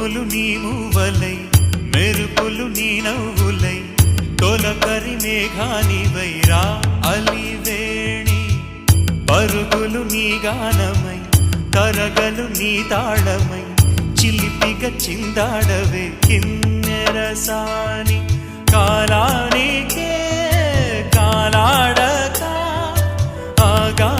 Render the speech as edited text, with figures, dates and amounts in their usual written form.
ఉరుములు నీ మూవలై మెరుపులు నీ నవ్వులై తొలకరి మేఘానివై రా అలివేణి పరుగులు నీ గానమై తరగలు నీ తాళమై చిలిపిగా చిందాడవే కిన్నెరసాని కాలానికే కాలాడక ఆగా